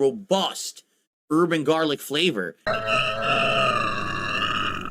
robust urban garlic flavor.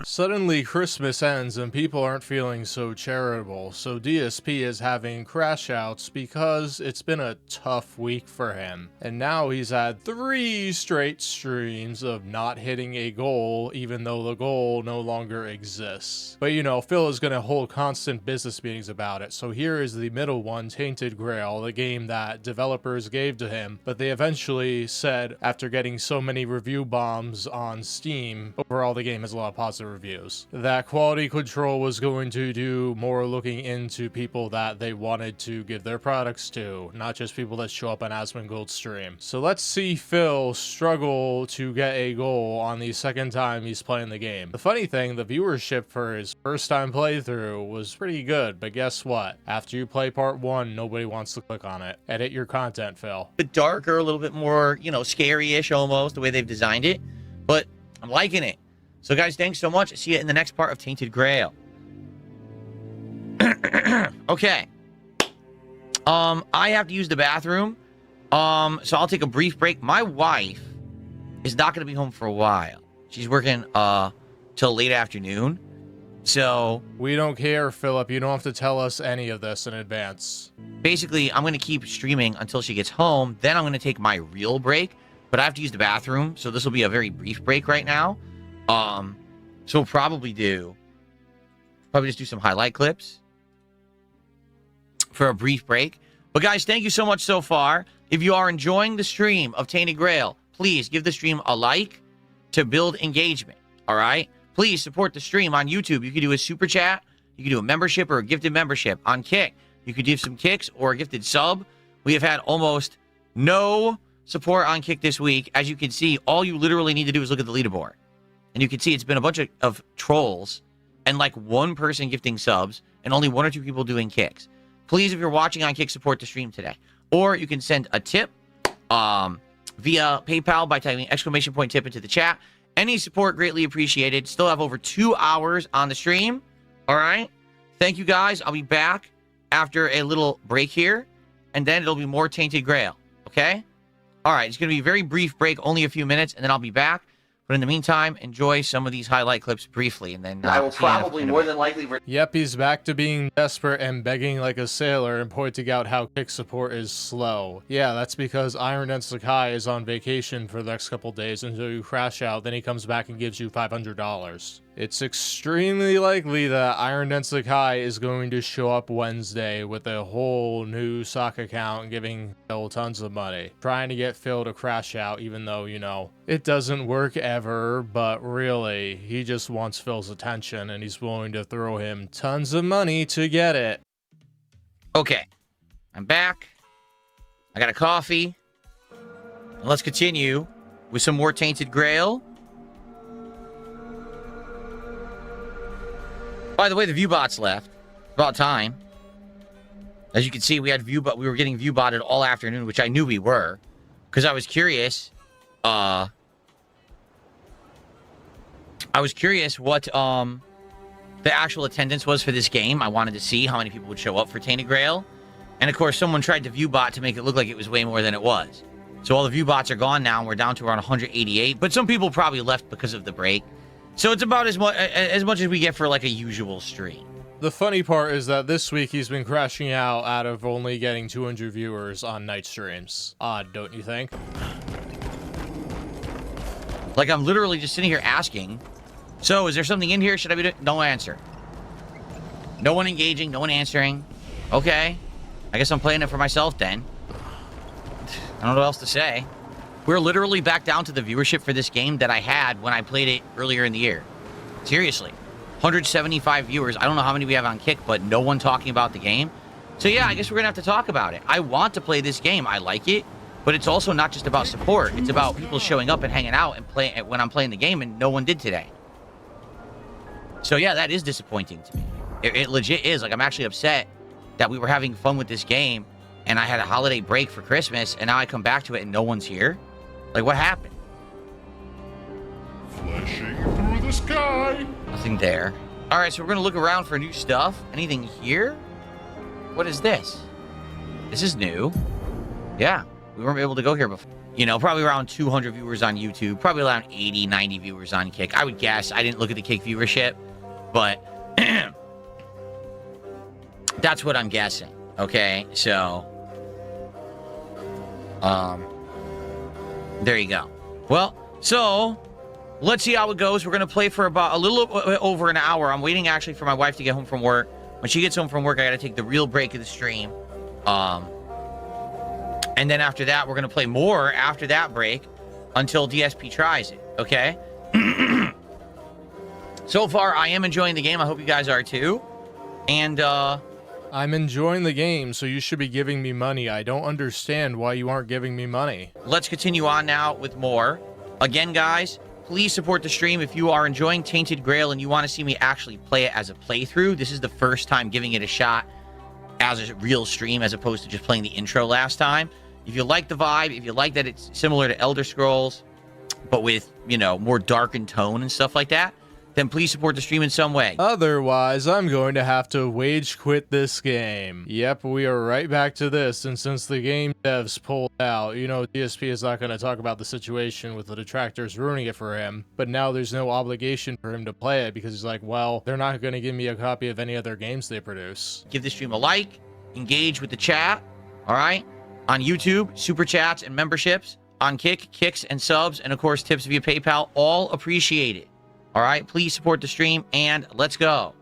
Suddenly Christmas ends and people aren't feeling so charitable, so DSP is having crash outs because it's been a tough week for him. And now he's had 3 straight streams of not hitting a goal, even though the goal no longer exists. But you know, Phil is going to hold constant business meetings about it, so here is the middle one, Tainted Grail, the game that developers gave to him, but they eventually said, after getting so many review bombs on Steam, overall the game has a lot of positive reviews, that quality control was going to do more looking into people that they wanted to give their products to, not just people that show up on Asmongold's stream. So let's see Phil struggle to get a goal on the second time he's playing the game. The funny thing, the viewership for his first time playthrough was pretty good, but guess what? After you play part 1, nobody wants to click on it. Edit your content, Phil. A bit darker, a little bit more, you know, scary-ish almost, the way they've designed it, but I'm liking it. So guys, thanks so much. See you in the next part of Tainted Grail. Okay. I have to use the bathroom. So I'll take a brief break. My wife is not going to be home for a while. She's working till late afternoon. So we don't care, Philip. You don't have to tell us any of this in advance. Basically, I'm going to keep streaming until she gets home. Then I'm going to take my real break. But I have to use the bathroom, so this will be a very brief break right now. So we'll probably just do some highlight clips for a brief break. But guys, thank you so much so far. If you are enjoying the stream of Tainted Grail, please give the stream a like to build engagement. All right? Please support the stream on YouTube. You can do a super chat. You can do a membership or a gifted membership. On Kick, you could give some kicks or a gifted sub. We have had almost no support on Kick this week. As you can see, all you literally need to do is look at the leaderboard. And you can see it's been a bunch of trolls and like 1 person gifting subs and only 1 or 2 people doing kicks. Please, if you're watching on Kick, support the stream today. Or you can send a tip via PayPal by typing !tip into the chat. Any support greatly appreciated. Still have over 2 hours on the stream. All right. Thank you, guys. I'll be back after a little break here. And then it'll be more Tainted Grail. Okay? All right. It's going to be a very brief break, only a few minutes, and then I'll be back. But in the meantime, enjoy some of these highlight clips briefly, and then I will probably more than likely. Yep, he's back to being desperate and begging like a sailor and pointing out how Kick support is slow. Yeah, that's because Iron Dent Sakai is on vacation for the next couple days until you crash out, then he comes back and gives you $500. It's extremely likely that Iron Dent Sakai is going to show up Wednesday with a whole new sock account giving Phil tons of money, trying to get Phil to crash out, even though, you know, it doesn't work ever, but really, he just wants Phil's attention and he's willing to throw him tons of money to get it. Okay, I'm back. I got a coffee. Let's continue with some more Tainted Grail. By the way, the viewbots left. About time. As you can see, we were getting viewbotted all afternoon, which I knew we were, because I was curious. I was curious what the actual attendance was for this game. I wanted to see how many people would show up for Tainted Grail, and of course, someone tried to viewbot to make it look like it was way more than it was. So all the viewbots are gone now, and we're down to around 188. But some people probably left because of the break. So it's about as much as we get for like a usual stream. The funny part is that this week he's been crashing out of only getting 200 viewers on night streams. Odd, don't you think? Like, I'm literally just sitting here asking, so is there something in here? Should I be doing? No answer. No one engaging, no one answering. Okay. I guess I'm playing it for myself then. I don't know what else to say. We're literally back down to the viewership for this game that I had when I played it earlier in the year. Seriously. 175 viewers. I don't know how many we have on Kick, but no one talking about the game. So yeah, I guess we're going to have to talk about it. I want to play this game. I like it. But it's also not just about support. It's about people showing up and hanging out and playing when I'm playing the game, and no one did today. So yeah, that is disappointing to me. It legit is. Like, I'm actually upset that we were having fun with this game, and I had a holiday break for Christmas, and now I come back to it and no one's here. Like, what happened? Flashing through the sky. Nothing there. All right, so we're going to look around for new stuff. Anything here? What is this? This is new. Yeah, we weren't able to go here before. You know, probably around 200 viewers on YouTube, probably around 80, 90 viewers on Kick. I would guess. I didn't look at the Kick viewership, but that's what I'm guessing. Okay, so there you go. Well, so let's see how it goes. We're gonna play for about a little over an hour. I'm waiting actually for my wife to get home from work. When she gets home from work, I gotta take the real break of the stream. And then after that, we're going to play more after that break until DSP tries it, okay? So far, I am enjoying the game. I hope you guys are too. And, I'm enjoying the game, so you should be giving me money. I don't understand why you aren't giving me money. let's continue on now with more. Again, guys, please support the stream. If you are enjoying Tainted Grail and you want to see me actually play it as a playthrough, this is the first time giving it a shot as a real stream as opposed to just playing the intro last time. If you like the vibe, if you like that it's similar to Elder Scrolls, but with, you know, more darkened tone and stuff like that, then please support the stream in some way. Otherwise, I'm going to have to wage quit this game. Yep, we are right back to this, and since the game devs pulled out, you know, DSP is not going to talk about the situation with the detractors ruining it for him, but now there's no obligation for him to play it because he's like, well, they're not going to give me a copy of any other games they produce. Give the stream a like, engage with the chat, all right? On YouTube, super chats and memberships. On Kick, kicks and subs, and of course tips via PayPal, all appreciated. All right, please support the stream, and let's go.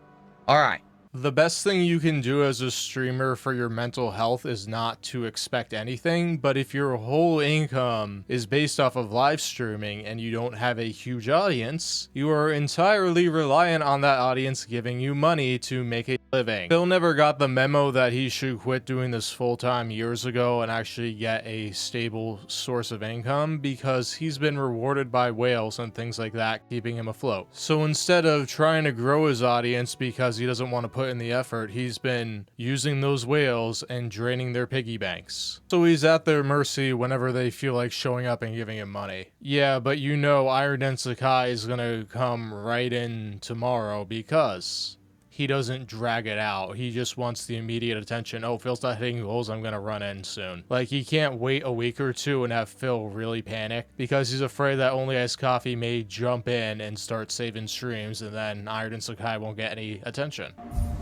All right. The best thing you can do as a streamer for your mental health is not to expect anything, but if your whole income is based off of live streaming and you don't have a huge audience, you are entirely reliant on that audience giving you money to make a living. Phil never got the memo that he should quit doing this full-time years ago and actually get a stable source of income because he's been rewarded by whales and things like that, keeping him afloat. So instead of trying to grow his audience because he doesn't want to put in the effort, he's been using those whales and draining their piggy banks. So he's at their mercy whenever they feel like showing up and giving him money. Yeah, but you know Dent is gonna come right in tomorrow because he doesn't drag it out. He just wants the immediate attention. Oh, Phil's not hitting goals, I'm gonna run in soon. Like, he can't wait a week or two and have Phil really panic because he's afraid that Only Iced Coffee may jump in and start saving streams, and then Dent won't get any attention.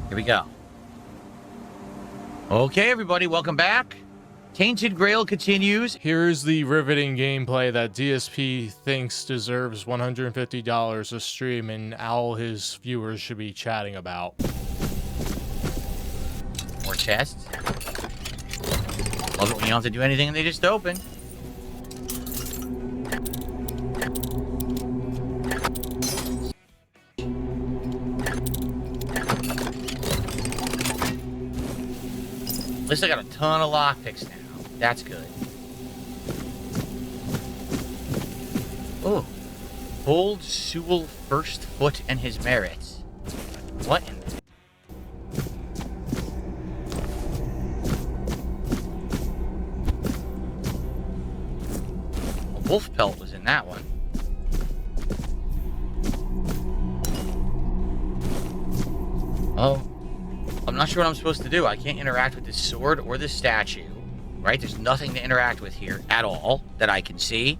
Here we go. Okay, everybody, welcome back. Tainted Grail continues. Here's the riveting gameplay that DSP thinks deserves $150 a stream and all his viewers should be chatting about. More chests. Love it when you don't have to do anything and they just open. At least I got a ton of lockpicks now. That's good. Oh. Bold Sewell First Foot and his merits. What in the... A wolf pelt was in that one. Oh. I'm not sure what I'm supposed to do. I can't interact with this sword or this statue, right? There's nothing to interact with here at all that I can see.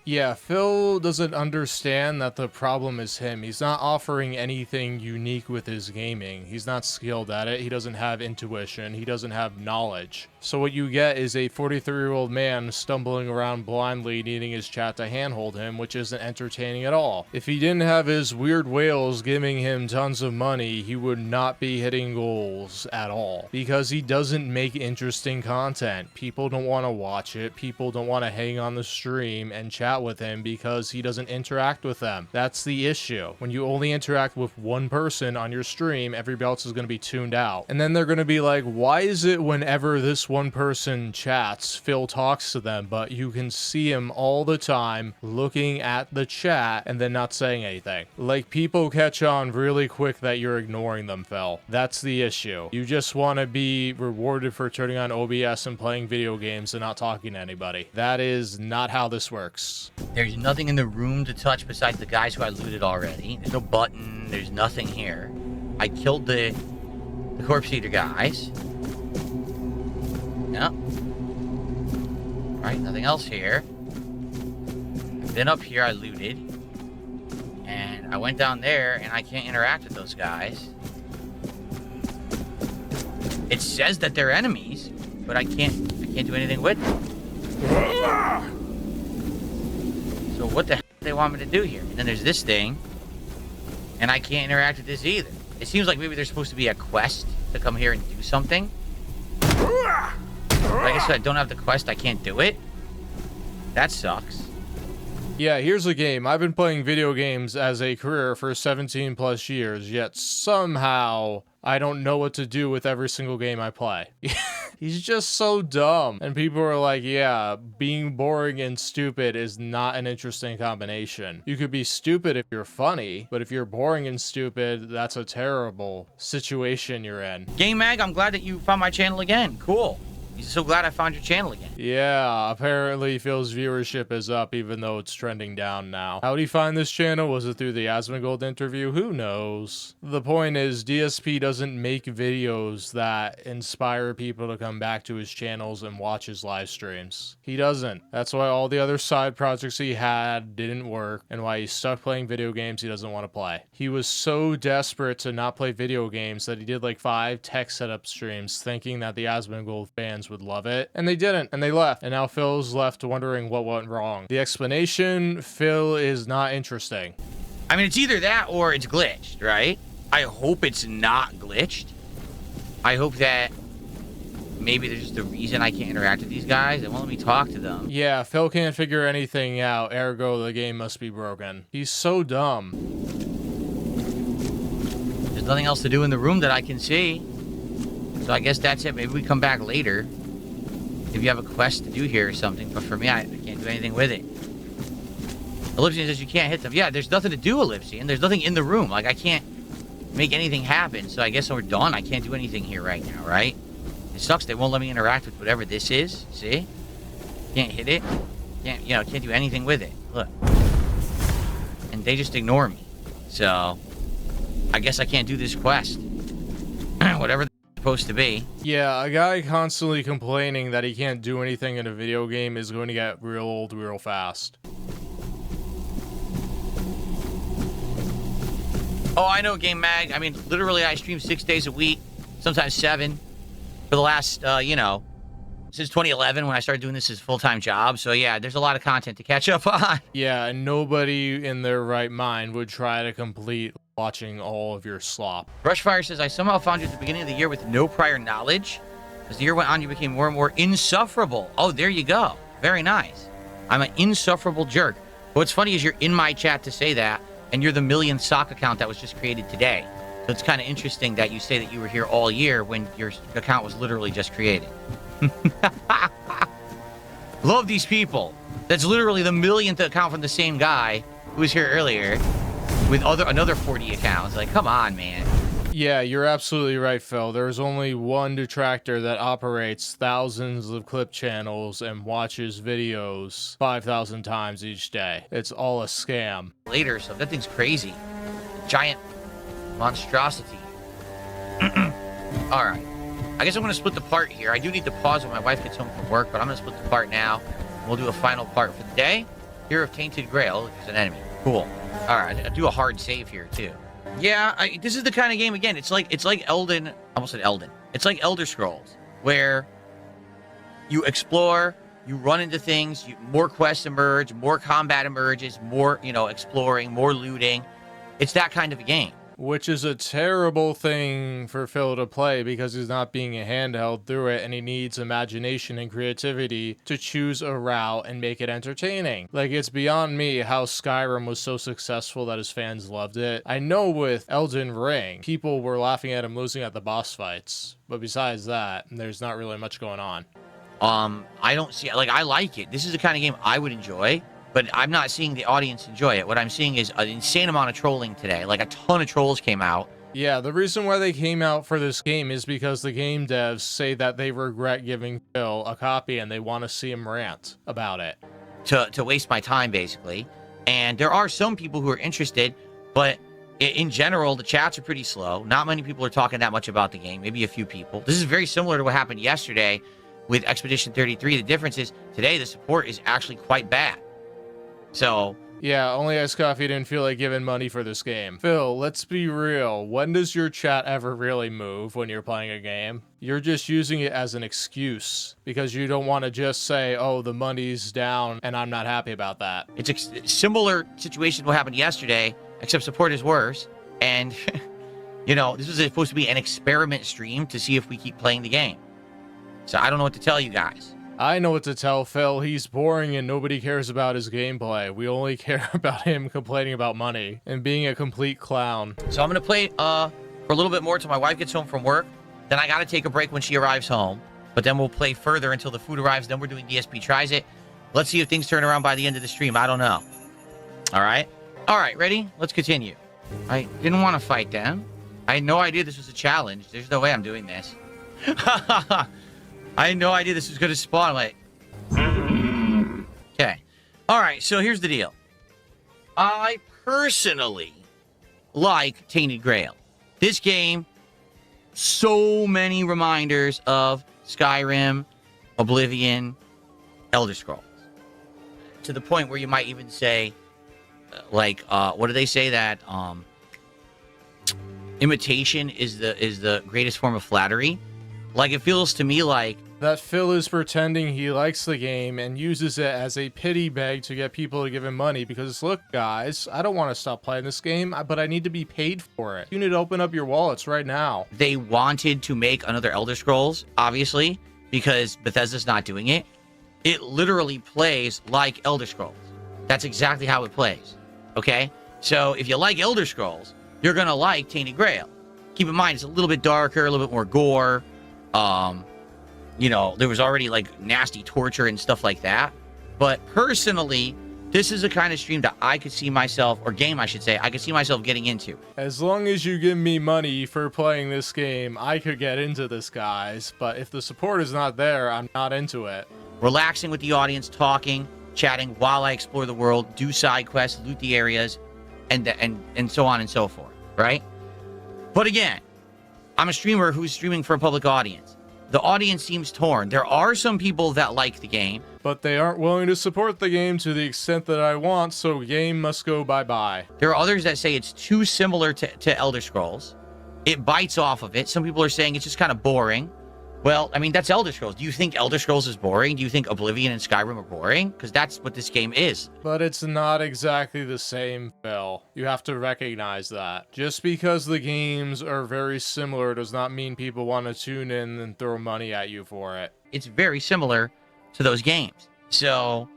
Yeah, Phil doesn't understand that the problem is him. He's not offering anything unique with his gaming. He's not skilled at it. He doesn't have intuition. He doesn't have knowledge. So what you get is a 43-year-old man stumbling around blindly, needing his chat to handhold him, which isn't entertaining at all. If he didn't have his weird whales giving him tons of money, he would not be hitting goals at all. Because he doesn't make interesting content. People don't want to watch it. People don't want to hang on the stream and chat with him because he doesn't interact with them. That's the issue. When you only interact with one person on your stream, everybody else is going to be tuned out. And then they're going to be like, why is it whenever this one person chats, Phil talks to them, but you can see him all the time looking at the chat and then not saying anything? Like, people catch on really quick that you're ignoring them, Phil. That's the issue. You just want to be rewarded for turning on OBS and playing video games and not talking to anybody. That is not how this works. There's nothing in the room to touch besides the guys who I looted already. There's no button. There's nothing here. I killed the corpse eater guys. Yep. Right, nothing else here. I've been up here, I looted. And I went down there, and I can't interact with those guys. It says that they're enemies, but I can't do anything with them. So what the hell do they want me to do here? And then there's this thing, and I can't interact with this either. It seems like maybe there's supposed to be a quest to come here and do something. But I guess if I don't have the quest, I can't do it. That sucks. Yeah, here's a game. I've been playing video games as a career for 17 plus years, yet somehow I don't know what to do with every single game I play. He's just so dumb. And people are like, yeah, being boring and stupid is not an interesting combination. You could be stupid if you're funny, but if you're boring and stupid, that's a terrible situation you're in. Game Mag, I'm glad that you found my channel again. Cool. So glad I found your channel again. Yeah, apparently Phil's viewership is up even though it's trending down now. How'd he find this channel? Was it through the Asmongold interview? Who knows? The point is, DSP doesn't make videos that inspire people to come back to his channels and watch his live streams. He doesn't. That's why all the other side projects he had didn't work, and why he's stuck playing video games he doesn't want to play. He was so desperate to not play video games that he did like 5 tech setup streams thinking that the Asmongold fans would love it, and they didn't, and they left, and now Phil's left wondering what went wrong. The explanation, Phil is not interesting. I mean, it's either that or it's glitched, right? I hope it's not glitched. I hope that maybe there's just a reason I can't interact with these guys. They won't let me talk to them. Yeah, Phil can't figure anything out, ergo the game must be broken. He's so dumb. There's nothing else to do in the room that I can see. So I guess that's it. Maybe we come back later if you have a quest to do here or something. But for me, I can't do anything with it. Ellipsian says you can't hit them. Yeah, there's nothing to do, Ellipsian. There's nothing in the room. Like, I can't make anything happen. So I guess we're done. I can't do anything here right now, right? It sucks. They won't let me interact with whatever this is. See? Can't hit it. Can't do anything with it. Look. And they just ignore me. So I guess I can't do this quest. Whatever supposed to be. Yeah, a guy constantly complaining that he can't do anything in a video game is going to get real old real fast. Oh, I know, Game Mag. I mean, literally, I stream 6 days a week, sometimes 7, for the last, since 2011 when I started doing this as a full-time job. So, yeah, there's a lot of content to catch up on. Yeah, and nobody in their right mind would try to complete watching all of your slop. Brushfire says, I somehow found you at the beginning of the year with no prior knowledge. As the year went on, you became more and more insufferable. Oh, there you go. Very nice. I'm an insufferable jerk. What's funny is you're in my chat to say that, and you're the millionth sock account that was just created today. So it's kind of interesting that you say that you were here all year when your account was literally just created. Love these people. That's literally the millionth account from the same guy who was here earlier with another 40 accounts. Like, come on, man. Yeah, you're absolutely right, Phil. There's only one detractor that operates thousands of clip channels and watches videos 5,000 times each day. It's all a scam. Later, so that thing's crazy. Giant monstrosity. All right. I guess I'm going to split the part here. I do need to pause when my wife gets home from work, but I'm going to split the part now. We'll do a final part for the day. Here of Tainted Grail is an enemy. Cool. All right, I'll do a hard save here too. Yeah, this is the kind of game, again, it's like Elden, I almost said Elden. It's like Elder Scrolls, where you explore, you run into things, more quests emerge, more combat emerges, more, exploring, more looting. It's that kind of a game. Which is a terrible thing for Phil to play because he's not being handheld through it and he needs imagination and creativity to choose a route and make it entertaining. Like, it's beyond me how Skyrim was so successful that his fans loved it. I know with Elden Ring, people were laughing at him losing at the boss fights, but besides that, there's not really much going on. I don't see, I like it. This is the kind of game I would enjoy. But I'm not seeing the audience enjoy it. What I'm seeing is an insane amount of trolling today. Like, a ton of trolls came out. Yeah, the reason why they came out for this game is because the game devs say that they regret giving Phil a copy and they want to see him rant about it. To waste my time, basically. And there are some people who are interested, but in general, the chats are pretty slow. Not many people are talking that much about the game. Maybe a few people. This is very similar to what happened yesterday with Expedition 33. The difference is today the support is actually quite bad. So yeah, only Ice Coffee didn't feel like giving money for this game. Phil, let's be real. When does your chat ever really move when you're playing a game? You're just using it as an excuse because you don't want to just say, oh, the money's down and I'm not happy about that. it's a similar situation to what happened yesterday, except support is worse. And, you know, this was supposed to be an experiment stream to see if we keep playing the game. So I don't know what to tell you guys. I know what to tell Phil. He's boring and nobody cares about his gameplay. We only care about him complaining about money and being a complete clown. So I'm going to play for a little bit more till my wife gets home from work. Then I got to take a break when she arrives home. But then we'll play further until the food arrives. Then we're doing DSP Tries It. Let's see if things turn around by the end of the stream. I don't know. All right? All right, ready? Let's continue. I didn't want to fight them. I had no idea this was a challenge. There's no way I'm doing this. I had no idea this was going to spawn. Like, okay. All right, so here's the deal. I personally like Tainted Grail. This game, so many reminders of Skyrim, Oblivion, Elder Scrolls. To the point where you might even say, what do they say that imitation is the greatest form of flattery? Like, it feels to me like that Phil is pretending he likes the game and uses it as a pity bag to get people to give him money because, look, guys, I don't want to stop playing this game, but I need to be paid for it. You need to open up your wallets right now. They wanted to make another Elder Scrolls, obviously, because Bethesda's not doing it. It literally plays like Elder Scrolls. That's exactly how it plays, okay? So if you like Elder Scrolls, you're going to like Tainted Grail. Keep in mind, it's a little bit darker, a little bit more gore. You know, there was already like nasty torture and stuff like that. But personally, this is a kind of stream that I could see myself, or game I should say, I could see myself getting into. As long as you give me money for playing this game, I could get into this, guys. But if the support is not there, I'm not into it. Relaxing with the audience, talking, chatting while I explore the world, do side quests, loot the areas, and so on and so forth, right? But again, I'm a streamer who's streaming for a public audience. The audience seems torn. There are some people that like the game, but they aren't willing to support the game to the extent that I want, so game must go bye-bye. There are others that say it's too similar to Elder Scrolls. It bites off of it. Some people are saying it's just kind of boring. Well, I mean, that's Elder Scrolls. Do you think Elder Scrolls is boring? Do you think Oblivion and Skyrim are boring? Because that's what this game is. But it's not exactly the same, Phil. You have to recognize that. Just because the games are very similar does not mean people want to tune in and throw money at you for it. It's very similar to those games. So,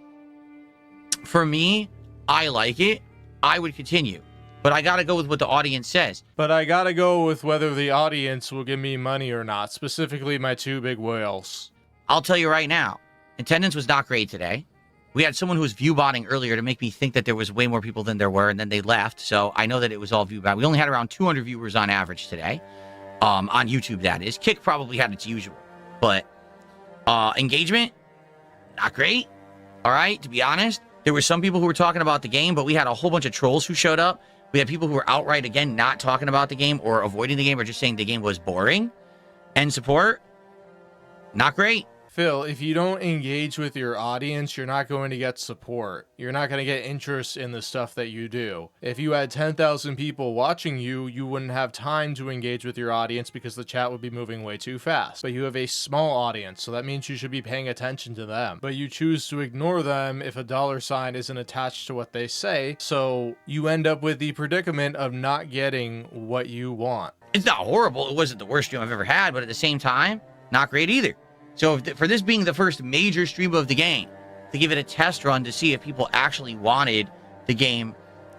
for me, I like it. I would continue. But I gotta go with what the audience says. But I gotta go with whether the audience will give me money or not, specifically my two big whales. I'll tell you right now, attendance was not great today. We had someone who was view-botting earlier to make me think that there was way more people than there were, and then they left, so I know that it was all view-bot. We only had around 200 viewers on average today. On YouTube, that is. Kick probably had its usual. But engagement, not great. All right, to be honest. There were some people who were talking about the game, but we had a whole bunch of trolls who showed up. We had people who were outright, again, not talking about the game or avoiding the game or just saying the game was boring. And support, not great. Phil, if you don't engage with your audience, you're not going to get support. You're not going to get interest in the stuff that you do. If you had 10,000 people watching you, you wouldn't have time to engage with your audience because the chat would be moving way too fast. But you have a small audience, so that means you should be paying attention to them. But you choose to ignore them if a $sign isn't attached to what they say, so you end up with the predicament of not getting what you want. It's not horrible. It wasn't the worst stream I've ever had, but at the same time, not great either. So for this being the first major stream of the game, to give it a test run to see if people actually wanted the game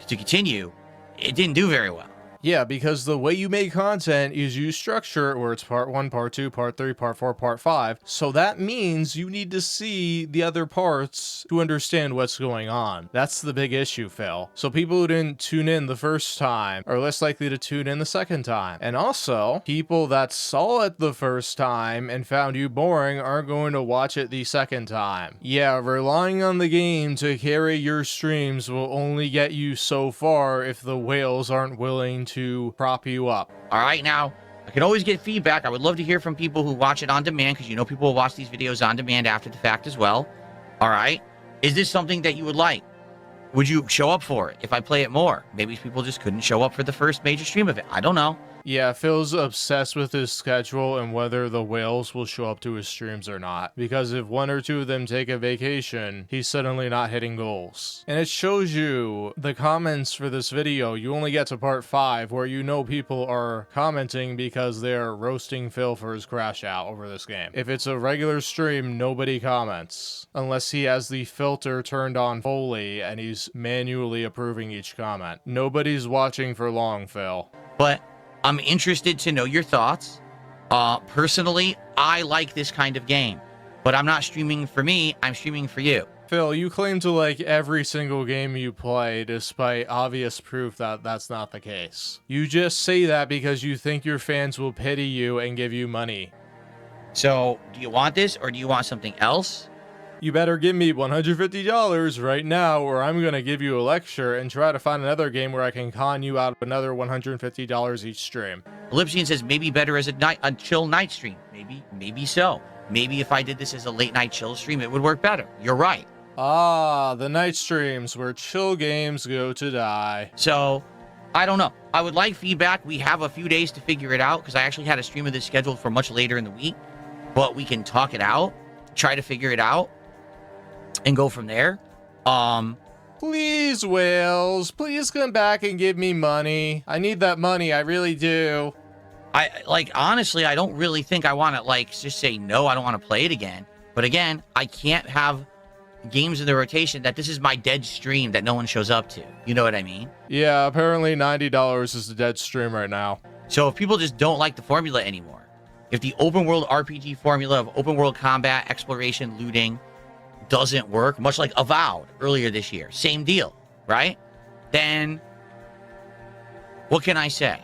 to continue, it didn't do very well. Yeah, because the way you make content is you structure it where it's part 1, part 2, part 3, part 4, part 5. So that means you need to see the other parts to understand what's going on. That's the big issue, Phil. So people who didn't tune in the first time are less likely to tune in the second time. And also, people that saw it the first time and found you boring aren't going to watch it the second time. Yeah, relying on the game to carry your streams will only get you so far if the whales aren't willing to prop you up. All right, now, I can always get feedback. I would love to hear from people who watch it on demand, because you know people will watch these videos on demand after the fact as well. All right. Is this something that you would like? Would you show up for it if I play it more? Maybe people just couldn't show up for the first major stream of it. I don't know. Yeah, Phil's obsessed with his schedule and whether the whales will show up to his streams or not. Because if one or two of them take a vacation, he's suddenly not hitting goals. And it shows you the comments for this video. You only get to part 5 where you know people are commenting because they're roasting Phil for his crash out over this game. If it's a regular stream, nobody comments. Unless he has the filter turned on fully and he's manually approving each comment. Nobody's watching for long, Phil. But I'm interested to know your thoughts. Personally, I like this kind of game, but I'm not streaming for me. I'm streaming for you. Phil, you claim to like every single game you play, despite obvious proof that that's not the case. You just say that because you think your fans will pity you and give you money. So, do you want this or do you want something else? You better give me $150 right now, or I'm gonna give you a lecture and try to find another game where I can con you out of another $150 each stream. LIVESTREAM says maybe better as a chill night stream. Maybe so. Maybe if I did this as a late night chill stream, it would work better. You're right. Ah, the night streams where chill games go to die. So, I don't know. I would like feedback. We have a few days to figure it out, because I actually had a stream of this scheduled for much later in the week, but we can talk it out, try to figure it out, and go from there. Please, whales, please come back and give me money. I need that money, I really do. Honestly, I don't really think I want to, just say no, I don't want to play it again. But again, I can't have games in the rotation that this is my dead stream that no one shows up to. You know what I mean? Yeah, apparently $90 is the dead stream right now. So if people just don't like the formula anymore, if the open world RPG formula of open world combat, exploration, looting doesn't work, much like Avowed earlier this year, same deal, right? Then what can I say,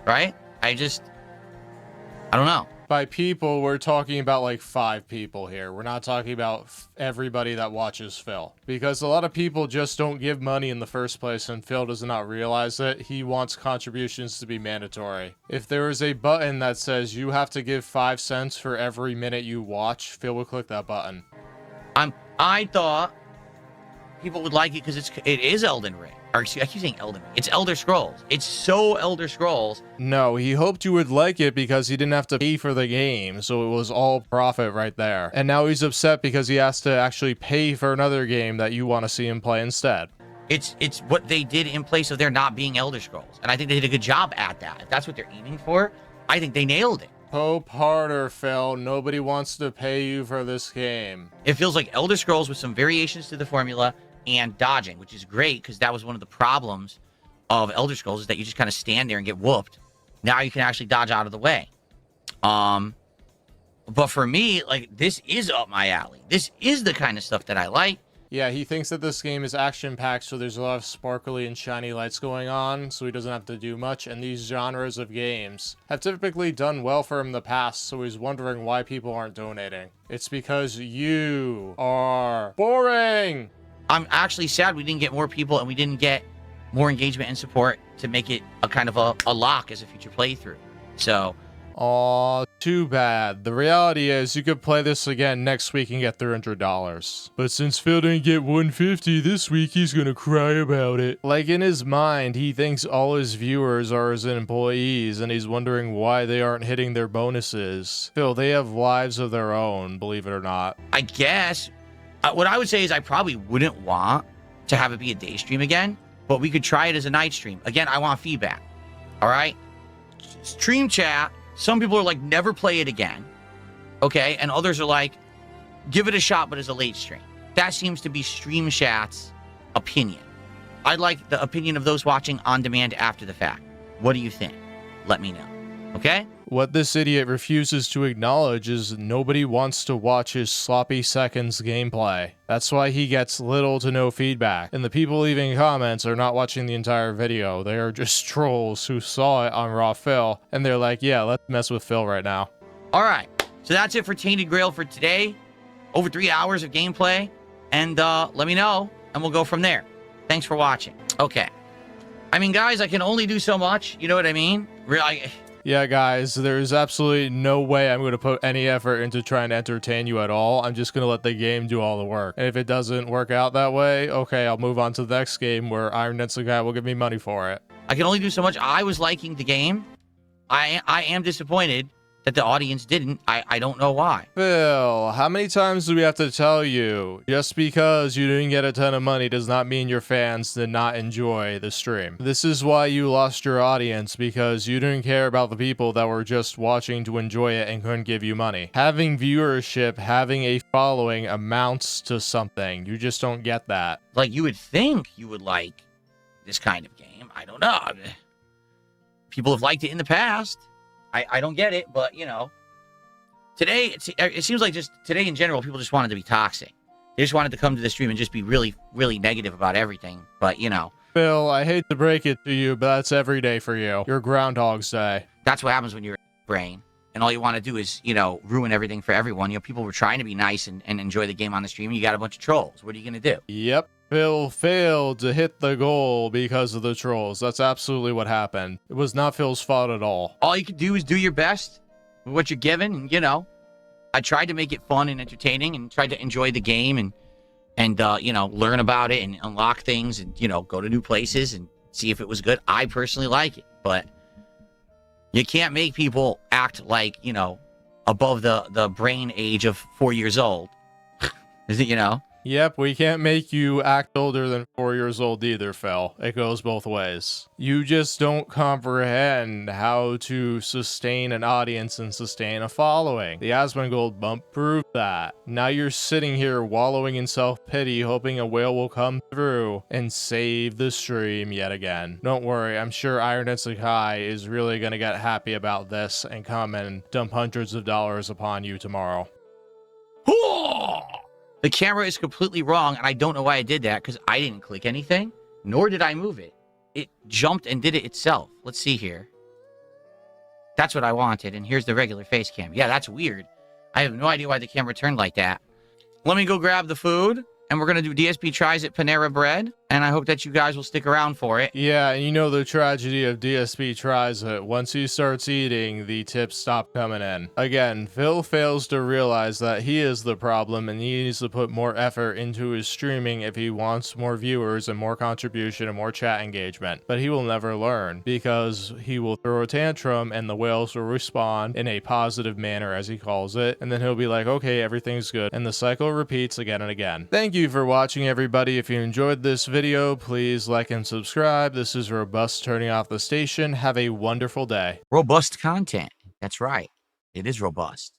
right? I don't know. By people, we're talking about like 5 people here. We're not talking about everybody that watches Phil. Because a lot of people just don't give money in the first place, and Phil does not realize it. He wants contributions to be mandatory. If there is a button that says you have to give 5 cents for every minute you watch, Phil will click that button. I thought people would like it because it is Elden Ring. Or excuse, I keep saying Elden Ring. It's Elder Scrolls. It's so Elder Scrolls. No, he hoped you would like it because he didn't have to pay for the game, so it was all profit right there. And now he's upset because he has to actually pay for another game that you want to see him play instead. It's what they did in place of there not being Elder Scrolls. And I think they did a good job at that. If that's what they're aiming for, I think they nailed it. Hope harder, Phil. Nobody wants to pay you for this game. It feels like Elder Scrolls with some variations to the formula and dodging, which is great because that was one of the problems of Elder Scrolls, is that you just kind of stand there and get whooped. Now you can actually dodge out of the way. But for me, this is up my alley. This is the kind of stuff that I like. Yeah, he thinks that this game is action-packed, so there's a lot of sparkly and shiny lights going on, so he doesn't have to do much, and these genres of games have typically done well for him in the past, so he's wondering why people aren't donating. It's because you are boring! I'm actually sad we didn't get more people and we didn't get more engagement and support to make it a kind of a lock as a future playthrough. So, aw, too bad. The reality is you could play this again next week and get $300. But since Phil didn't get $150 this week, he's gonna cry about it. Like, in his mind, he thinks all his viewers are his employees, and he's wondering why they aren't hitting their bonuses. Phil, they have lives of their own, believe it or not. I guess what I would say is I probably wouldn't want to have it be a day stream again, but we could try it as a night stream. Again, I want feedback. All right? Stream chat. Some people are like, never play it again. Okay? And others are like, give it a shot, but as a late stream. That seems to be Stream Chat's opinion. I'd like the opinion of those watching on demand after the fact. What do you think? Let me know. Okay? What this idiot refuses to acknowledge is nobody wants to watch his sloppy seconds gameplay. That's why he gets little to no feedback. And the people leaving comments are not watching the entire video. They are just trolls who saw it on Raw Phil, and they're like, yeah, let's mess with Phil right now. All right. So that's it for Tainted Grail for today. Over 3 hours of gameplay. And let me know, and we'll go from there. Thanks for watching. Okay. I mean, guys, I can only do so much. You know what I mean? Really, Yeah, guys, there's absolutely no way I'm going to put any effort into trying to entertain you at all. I'm just going to let the game do all the work. And if it doesn't work out that way, okay, I'll move on to the next game where Iron Dent's the guy will give me money for it. I can only do so much. I was liking the game. I am disappointed that the audience didn't. I don't know why. Phil, how many times do we have to tell you? Just because you didn't get a ton of money does not mean your fans did not enjoy the stream. This is why you lost your audience, because you didn't care about the people that were just watching to enjoy it and couldn't give you money. Having viewership, having a following amounts to something. You just don't get that. Like, you would think you would like this kind of game. I don't know. People have liked it in the past. I don't get it, but, you know, today, it seems like just today in general, people just wanted to be toxic. They just wanted to come to the stream and just be really, really negative about everything. But, you know. Phil, I hate to break it to you, but that's every day for you. You're Groundhog's Day. That's what happens when you're a brain. And all you want to do is, you know, ruin everything for everyone. You know, people were trying to be nice and enjoy the game on the stream, and you got a bunch of trolls. What are you going to do? Yep. Phil failed to hit the goal because of the trolls. That's absolutely what happened. It was not Phil's fault at all. All you can do is do your best with what you're given. And, you know, I tried to make it fun and entertaining and tried to enjoy the game and you know, learn about it and unlock things and, you know, go to new places and see if it was good. I personally like it, but you can't make people act like, you know, above the brain age of 4 years old. Is it, you know? Yep, we can't make you act older than 4 years old either, Phil. It goes both ways. You just don't comprehend how to sustain an audience and sustain a following. The Asmongold bump proved that. Now you're sitting here wallowing in self-pity, hoping a whale will come through and save the stream yet again. Don't worry, I'm sure Iron Sakai is really gonna get happy about this and come and dump hundreds of dollars upon you tomorrow. The camera is completely wrong, and I don't know why I did that, because I didn't click anything, nor did I move it. It jumped and did it itself. Let's see here. That's what I wanted, and here's the regular face cam. Yeah, that's weird. I have no idea why the camera turned like that. Let me go grab the food, and we're going to do DSP tries at Panera Bread, and I hope that you guys will stick around for it. Yeah, and you know the tragedy of DSP tries it. Once he starts eating, the tips stop coming in. Again, Phil fails to realize that he is the problem and he needs to put more effort into his streaming if he wants more viewers and more contribution and more chat engagement. But he will never learn, because he will throw a tantrum and the whales will respond in a positive manner, as he calls it, and then he'll be like, okay, everything's good, and the cycle repeats again and again. Thank you for watching, everybody. If you enjoyed this video, please like and subscribe. This is Robust turning off the station. Have a wonderful day. Robust content. That's right. It is robust.